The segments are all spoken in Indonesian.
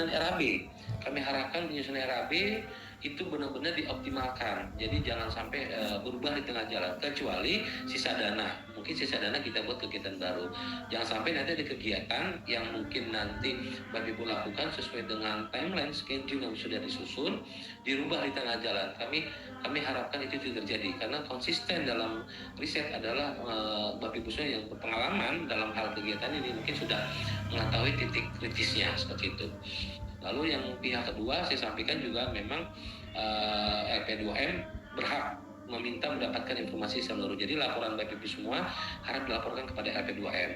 RAB. Kami harapkan penyusunan RAB itu benar-benar dioptimalkan. Jadi jangan sampai berubah di tengah jalan, kecuali sisa dana. Mungkin sisa dana kita buat kegiatan baru. Jangan sampai nanti ada kegiatan yang mungkin nanti Bapak Ibu lakukan sesuai dengan timeline schedule yang sudah disusun, dirubah di tengah jalan. Kami harapkan itu tidak terjadi, karena konsisten dalam riset adalah Bapak Ibu semua yang berpengalaman dalam hal kegiatan ini mungkin sudah mengetahui titik kritisnya seperti itu. Lalu yang pihak kedua saya sampaikan juga memang LP2M berhak meminta mendapatkan informasi seluruh. Jadi laporan Bapak Ibu semua harus dilaporkan kepada LP2M.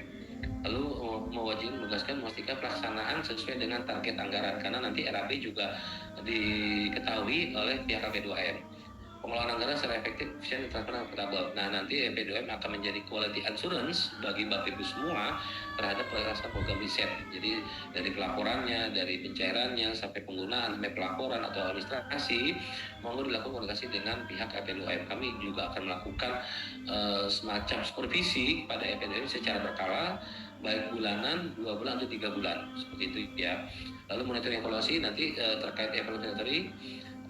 Lalu mewajibkan menugaskan memastikan pelaksanaan sesuai dengan target anggaran, karena nanti RAB juga diketahui oleh pihak LP2M. Pengelolaan anggaran secara efektif, efisien, transparan, dan akuntabel. Nah, nanti LP2M akan menjadi quality assurance bagi Bapak Ibu semua terhadap pelaksanaan program riset. Jadi dari pelaporannya, dari pencairannya, sampai penggunaan, sampai pelaporan atau administrasi, mohon dilakukan komunikasi dengan pihak LP2M. Kami juga akan melakukan semacam supervisi pada LP2M secara berkala, baik bulanan, 2 bulan, atau 3 bulan, seperti itu ya. Lalu monitoring evaluasi nanti terkait evaluasi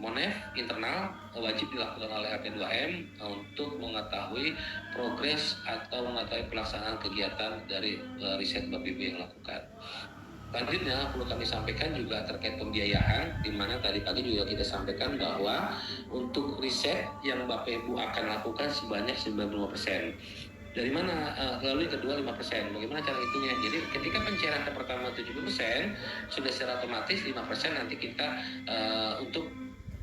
Monef internal wajib dilakukan oleh LP2M untuk mengetahui progres atau mengetahui pelaksanaan kegiatan dari riset Bapak Ibu yang lakukan. Selanjutnya perlu kami sampaikan juga terkait pembiayaan, di mana tadi pagi juga kita sampaikan bahwa untuk riset yang Bapak Ibu akan lakukan sebanyak 95%. Dari mana? Lalu yang kedua 5%. Bagaimana cara hitungnya? Jadi ketika pencairan pertama 70%, sudah secara otomatis 5% nanti kita untuk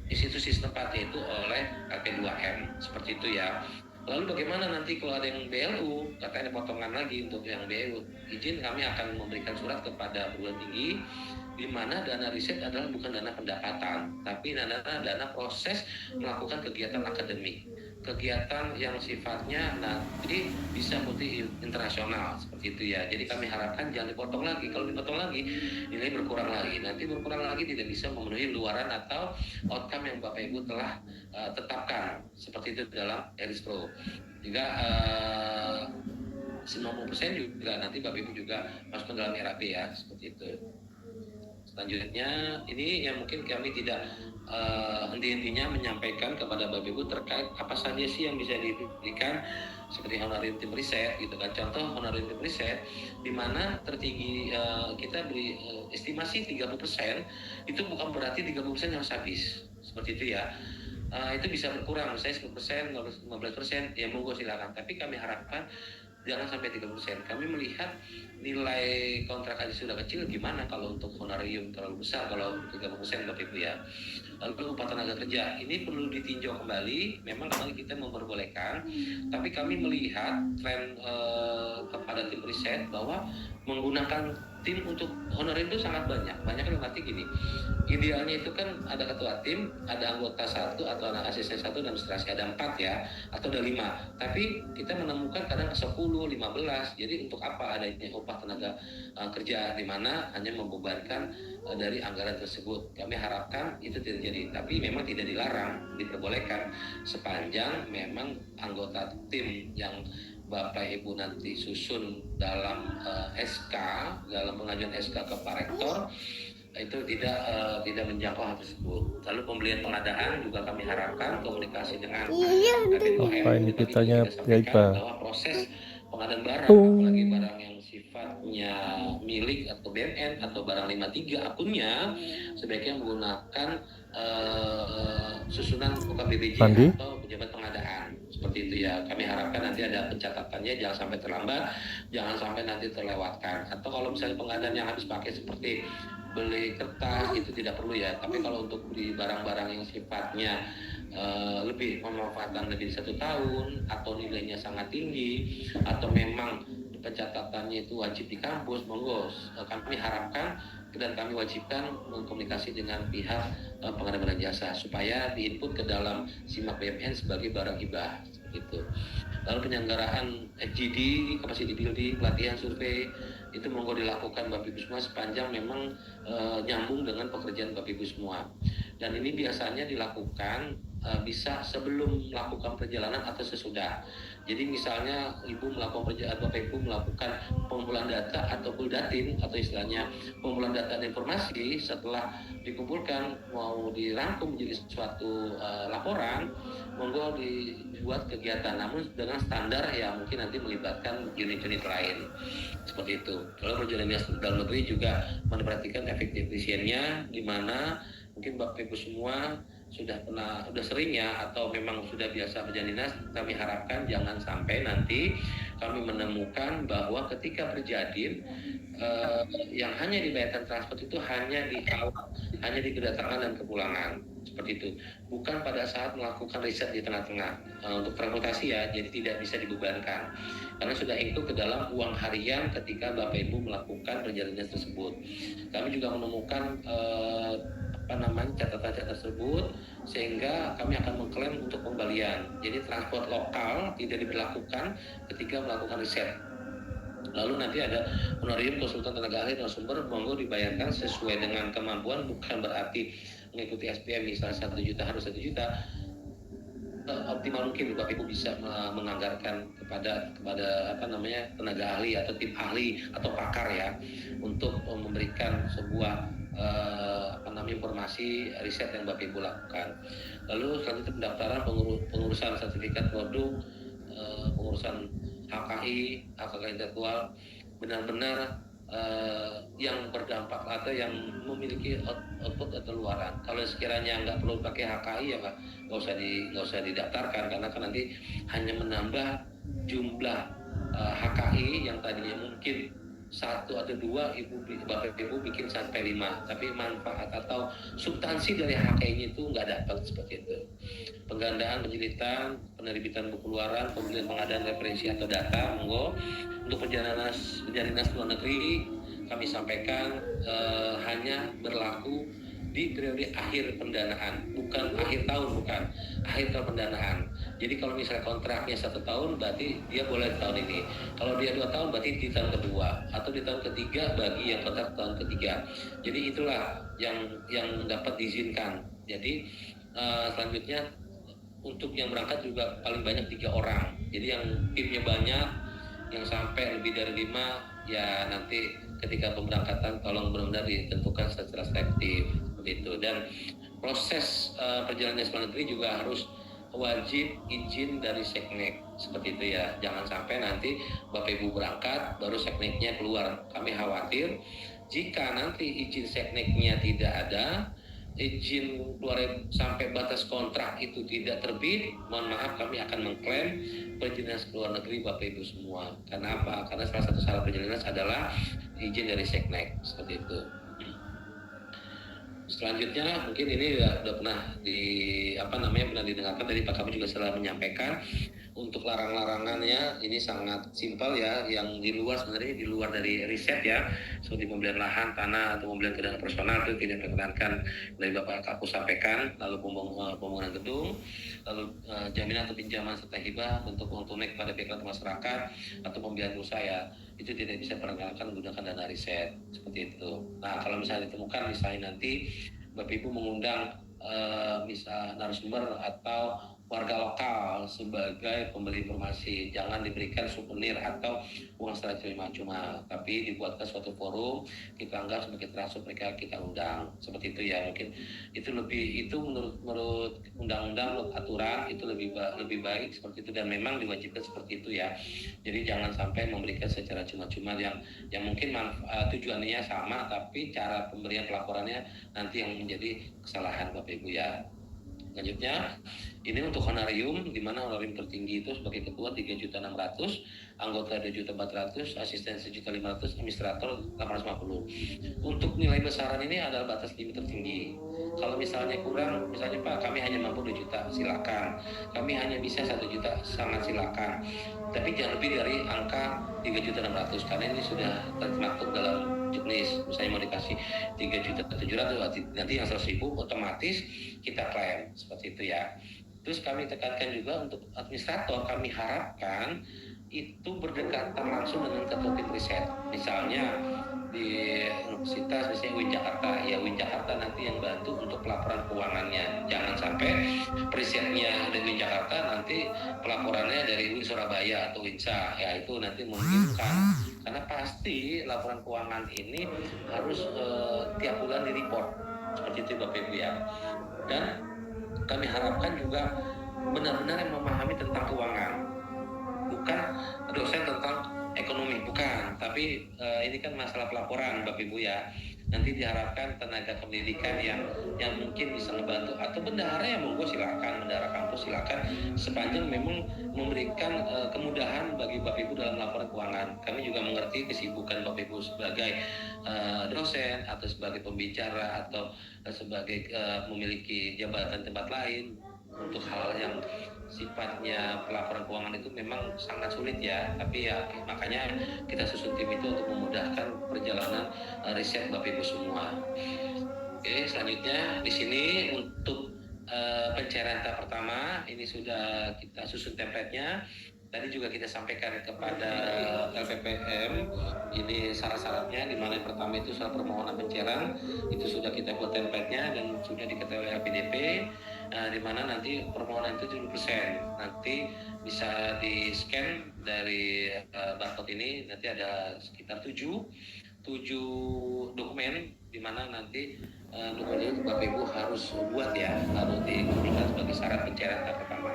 institusi setempat, yaitu oleh LP2M, seperti itu ya. Lalu bagaimana nanti kalau ada yang BLU, katanya potongan lagi untuk yang BLU, izin kami akan memberikan surat kepada perguruan tinggi, di mana dana riset adalah bukan dana pendapatan, tapi dana proses melakukan kegiatan akademik, kegiatan yang sifatnya nanti bisa multi internasional, seperti itu ya. Jadi kami harapkan jangan dipotong lagi. Kalau dipotong lagi nilai berkurang lagi, nanti berkurang lagi tidak bisa memenuhi luaran atau outcome yang Bapak Ibu telah tetapkan, seperti itu dalam ERISPRO. Juga 90% juga nanti Bapak Ibu juga masuk dalam RAB ya, seperti itu. Selanjutnya ini yang mungkin kami tidak henti-hentinya menyampaikan kepada Bapak Ibu terkait apa saja sih yang bisa diberikan, seperti honorarium tim riset gitu kan. Contoh honorarium tim riset di mana tertinggi kita beri estimasi 30%, itu bukan berarti 30% harus habis, seperti itu ya. Itu bisa berkurang, misalnya 10%, 15%, ya monggo silakan. Tapi kami harapkan jangan sampai 30%. Kami melihat nilai kontrak aja sudah kecil, gimana kalau untuk honorarium terlalu besar kalau 30% Bapak Ibu ya. Lalu upah tenaga kerja ini perlu ditinjau kembali. Memang kembali kita memperbolehkan, tapi kami melihat tren kepada tim riset bahwa menggunakan tim untuk honorarium itu sangat banyak. Banyak kan berarti gini, idealnya itu kan ada ketua tim, ada anggota 1 atau anak asisten 1 dan administrasi, ada 4 ya, atau ada 5. Tapi kita menemukan kadang 10, 15. Jadi untuk apa adanya upah tenaga kerja di mana hanya membebankan dari anggaran tersebut. Kami harapkan itu tidak jadi, tapi memang tidak dilarang, diperbolehkan sepanjang memang anggota tim yang Bapak Ibu nanti susun dalam SK, dalam pengajuan SK ke Pak Rektor, itu tidak menjangkau hal tersebut. Lalu pembelian pengadaan juga kami harapkan komunikasi dengan LP2M. Apa ini kitanya Yaiba? Bahwa proses pengadaan barang, apalagi barang yang sifatnya milik atau BNN atau barang 53 akunnya, sebaiknya menggunakan susunan UKBBJ atau pejabat pengadaan, seperti itu ya. Kami harapkan nanti ada pencatatannya, jangan sampai terlambat, jangan sampai nanti terlewatkan. Atau kalau misalnya pengadaan yang habis pakai seperti beli kertas itu tidak perlu ya. Tapi kalau untuk beli barang-barang yang sifatnya lebih pemanfaatan lebih 1 tahun atau nilainya sangat tinggi atau memang pencatatannya itu wajib di kampus, monggo kami harapkan dan kami wajibkan mengkomunikasi dengan pihak pengadaan barang jasa supaya diinput ke dalam SIMAK BMN sebagai barang hibah, gitu. Lalu penyelenggaraan FGD, capacity building, pelatihan survei itu monggo dilakukan Bapak Ibu semua sepanjang memang nyambung dengan pekerjaan Bapak Ibu semua. Dan ini biasanya dilakukan bisa sebelum melakukan perjalanan atau sesudah. Jadi misalnya Bapak Ibu melakukan pengumpulan data atau buldatin atau istilahnya pengumpulan data dan informasi setelah dikumpulkan mau dirangkum menjadi suatu laporan, monggo dibuat kegiatan namun dengan standar yang mungkin nanti melibatkan unit-unit lain seperti itu. Kalau perjalanan dinas dalam negeri juga memperhatikan efisiennya di mana mungkin Bapak Ibu semua sudah sering ya atau memang sudah biasa berjalan dinas, kami harapkan jangan sampai nanti kami menemukan bahwa ketika berjadin yang hanya dibayarkan transport itu hanya di awal, hanya di kedatangan dan kepulangan seperti itu, bukan pada saat melakukan riset di tengah-tengah untuk transportasi ya, jadi tidak bisa dibebankan karena sudah include ke dalam uang harian ketika Bapak Ibu melakukan perjalanan tersebut. Kami juga menemukan catatan tersebut sehingga kami akan mengklaim untuk pembalian. Jadi transport lokal tidak diberlakukan ketika melakukan riset. Lalu nanti ada honorarium konsultan tenaga ahli narasumber, monggo dibayarkan sesuai dengan kemampuan, bukan berarti mengikuti SPM misalnya 1 juta harus 1 juta. Optimal mungkin Bapak Ibu bisa menganggarkan kepada tenaga ahli atau tim ahli atau pakar ya untuk memberikan sebuah informasi riset yang Bapak Ibu lakukan. Lalu selanjutnya pendaftaran pengurusan sertifikat produk, pengurusan HKI intelektual, benar-benar yang berdampak atau yang memiliki output atau luaran. Kalau sekiranya nggak perlu pakai HKI ya nggak usah didaftarkan karena kan nanti hanya menambah jumlah HKI yang tadinya mungkin 1 atau 2 Bapak Ibu bikin sampai 5, tapi manfaat atau substansi dari HKI-nya itu nggak dapat seperti itu. Penggandaan, penjilitan, penerbitan buku luaran, pembelian pengadaan referensi atau data, monggo. Untuk perjalanan dinas luar negeri kami sampaikan hanya berlaku di periode akhir pendanaan, bukan akhir tahun, akhir tahun pendanaan. Jadi kalau misalnya kontraknya 1 tahun, berarti dia boleh tahun ini. Kalau dia 2 tahun, berarti di tahun kedua atau di tahun ketiga bagi yang kontrak tahun ketiga. Jadi itulah yang dapat diizinkan. Jadi selanjutnya untuk yang berangkat juga paling banyak 3 orang. Jadi yang timnya banyak, yang sampai lebih dari 5 ya nanti ketika pemberangkatan tolong benar-benar ditentukan secara selektif begitu. Dan proses perjalanan luar negeri juga harus wajib izin dari Seknek seperti itu ya. Jangan sampai nanti Bapak Ibu berangkat baru Sekneknya keluar. Kami khawatir jika nanti izin Sekneknya tidak ada, izin keluar sampai batas kontrak itu tidak terbit, mohon maaf kami akan mengklaim perjalanan ke luar negeri Bapak Ibu semua. Karena apa? Karena salah satu syarat perjalanan adalah izin dari Seknek seperti itu. Selanjutnya mungkin ini udah pernah pernah didengarkan tadi Pak, kami juga selalu menyampaikan untuk larang-larangannya ini sangat simpel ya, yang di luar dari riset ya, seperti pembelian lahan, tanah atau pembelian kendaraan personal itu tidak diperkenankan dari Bapak aku sampaikan. Lalu pembangunan gedung, lalu jaminan atau pinjaman serta hibah bentuk uang tunai kepada pihak masyarakat atau pembelian usaha ya, itu tidak bisa diperkenankan menggunakan dana riset seperti itu. Nah kalau misalnya ditemukan misalnya nanti Bapak Ibu mengundang misal narasumber atau warga lokal sebagai pemberi informasi, jangan diberikan souvenir atau uang secara cuma-cuma, tapi dibuatkan suatu forum, kita anggap sebagai termasuk mereka kita undang seperti itu ya. Mungkin itu menurut undang-undang aturan itu lebih baik seperti itu, dan memang diwajibkan seperti itu ya. Jadi jangan sampai memberikan secara cuma-cuma yang mungkin tujuannya sama tapi cara pemberian pelaporannya nanti yang menjadi kesalahan Bapak Ibu ya. Selanjutnya ini untuk honorium, di mana honorium tertinggi itu sebagai ketua 3.600.000, anggota 2.400.000, asisten 1.500.000, administrator 850. Untuk nilai besaran ini adalah batas limit tertinggi. Kalau misalnya kurang, misalnya Pak kami hanya mampu 2 juta, silakan. Kami hanya bisa 1 juta, sangat silakan. Tapi jangan lebih dari angka 3.600.000 karena ini sudah termaktub dalam jenis. Misalnya mau dikasih 3.700.000, nanti yang 100.000 otomatis kita klaim seperti itu ya. Terus kami tekankan juga untuk administrator, kami harapkan itu berdekatan langsung dengan ketua tim riset. Misalnya di universitas misalnya UIN Jakarta, ya UIN Jakarta nanti yang bantu untuk pelaporan keuangannya. Jangan sampai risetnya dari UIN Jakarta, nanti pelaporannya dari UIN Surabaya atau UINSA, ya itu nanti memungkinkan. Karena pasti laporan keuangan ini harus tiap bulan di report, seperti itu Bapak Ibu ya. Dan kami harapkan juga benar-benar yang memahami tentang keuangan, bukan dosen tentang ekonomi, bukan, tapi ini kan masalah pelaporan Bapak Ibu ya. Nanti diharapkan tenaga pendidikan yang mungkin bisa membantu, atau bendahara yang monggo silakan, bendahara kampus silakan, sepanjang memang memberikan kemudahan bagi Bapak Ibu dalam laporan keuangan. Kami juga mengerti kesibukan Bapak Ibu sebagai dosen atau sebagai pembicara atau sebagai memiliki jabatan tempat lain. Untuk hal yang sifatnya pelaporan keuangan itu memang sangat sulit ya, tapi ya makanya kita susun tim itu untuk memudahkan perjalanan riset Bapak Ibu semua. Oke, selanjutnya di sini untuk pencairan tahap pertama ini sudah kita susun template-nya. Tadi juga kita sampaikan kepada LPPM ini syarat-syaratnya, di mana yang pertama itu syarat permohonan pencairan itu sudah kita buat template-nya dan sudah diketahui LPDP, di mana nanti permohonan itu 70%. Nanti bisa di scan dari barcode ini, nanti ada sekitar 7 dokumen, di mana nanti dokumen itu Bapak Ibu harus buat ya, harus dikumpulkan sebagai syarat pencairan tahap pertama.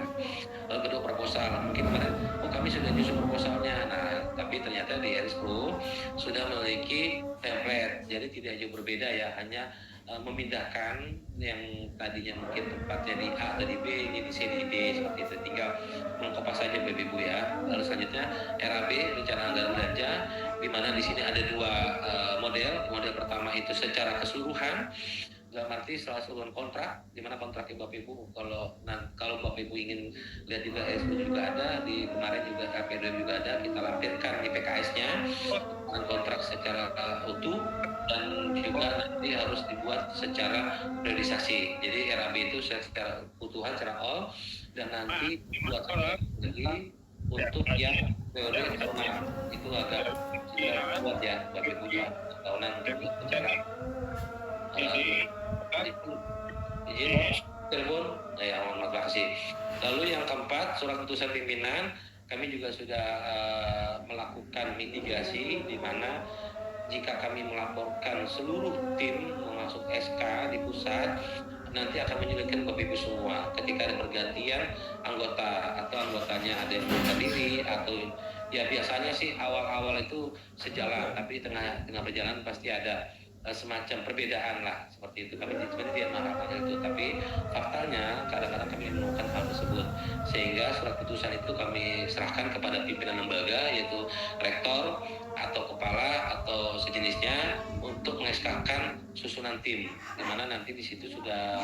Lalu kedua, proposal. Mungkin kemarin kami sudah nyusun proposalnya, nah tapi ternyata di Eris Pro sudah memiliki template, jadi tidak jauh berbeda ya, hanya memindahkan yang tadinya mungkin tempatnya di A atau di B jadi C di D, seperti itu, tinggal mengkopas saja Bapak Ibu ya. Lalu selanjutnya RAB, rencana anggaran belanja, di mana di sini ada dua model. Model pertama itu secara keseluruhan, dalam arti setelah seluruhan kontrak, di mana kontraknya Bapak Ibu, kalau Bapak Ibu ingin lihat juga S10 juga ada, di kemarin juga KP2 juga ada, kita lampirkan di PKS-nya dengan kontrak secara utuh, dan juga nanti harus dibuat secara periodisasi. Jadi RAB itu secara utuhan, secara all, dan nanti buat lagi untuk yang teori tahunan itu agak sudah buat ya Bapak Ibu ya, tahunan untuk secara izin telepon ya, mohon kasih. Lalu yang keempat, surat keputusan pimpinan, kami juga sudah melakukan mitigasi, di mana jika kami melaporkan seluruh tim masuk SK di pusat, nanti akan menyulitkan Bapak Ibu semua ketika ada pergantian anggota, atau anggotanya ada yang buka diri, atau ya biasanya sih awal-awal itu sejalan, tapi tengah perjalanan pasti ada semacam perbedaan lah, seperti itu. Kami sebenarnya tidak mengharapkan itu, tapi faktanya kadang-kadang kami menemukan hal tersebut, sehingga surat keputusan itu kami serahkan kepada pimpinan lembaga, yaitu rektor atau kepala atau sejenisnya, untuk mengeskakan susunan tim, di mana nanti di situ sudah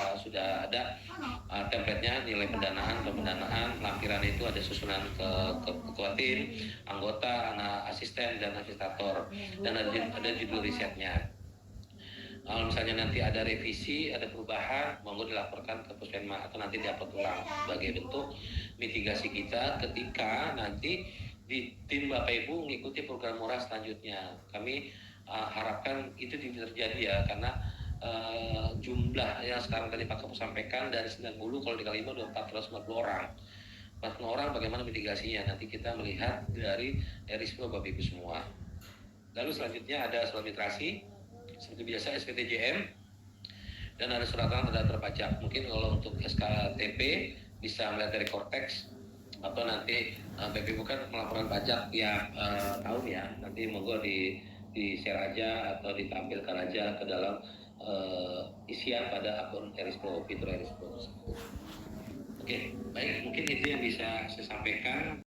ada template-nya, nilai pendanaan, pemendanaan, lampiran itu ada susunan ke ketua tim, anggota, anak asisten dan asistentator, dan ada judul risetnya. Kalau misalnya nanti ada revisi, ada perubahan, monggo dilaporkan ke Puspenma atau nanti diupload ulang sebagai bentuk mitigasi kita ketika nanti di tim Bapak Ibu mengikuti program murah selanjutnya. Kami harapkan itu tidak terjadi ya, karena jumlah yang sekarang tadi Pak Kapus sampaikan dari 90, kalau dikali 5 udah 450 orang. 40 orang, bagaimana mitigasinya? Nanti kita melihat dari RISPO Bapak Ibu semua. Lalu selanjutnya ada surat literasi, seperti biasa SPTJM, dan ada surat tangan terdaftar pajak. Mungkin kalau untuk SKTP bisa melihat dari Cortex, atau nanti BPIB kan melaporkan pajak tiap tahun ya, nanti monggo di share aja atau ditampilkan aja ke dalam isian pada akun Eris Pro, fitur Eris Pro tersebut. Oke, baik, mungkin itu yang bisa saya sampaikan.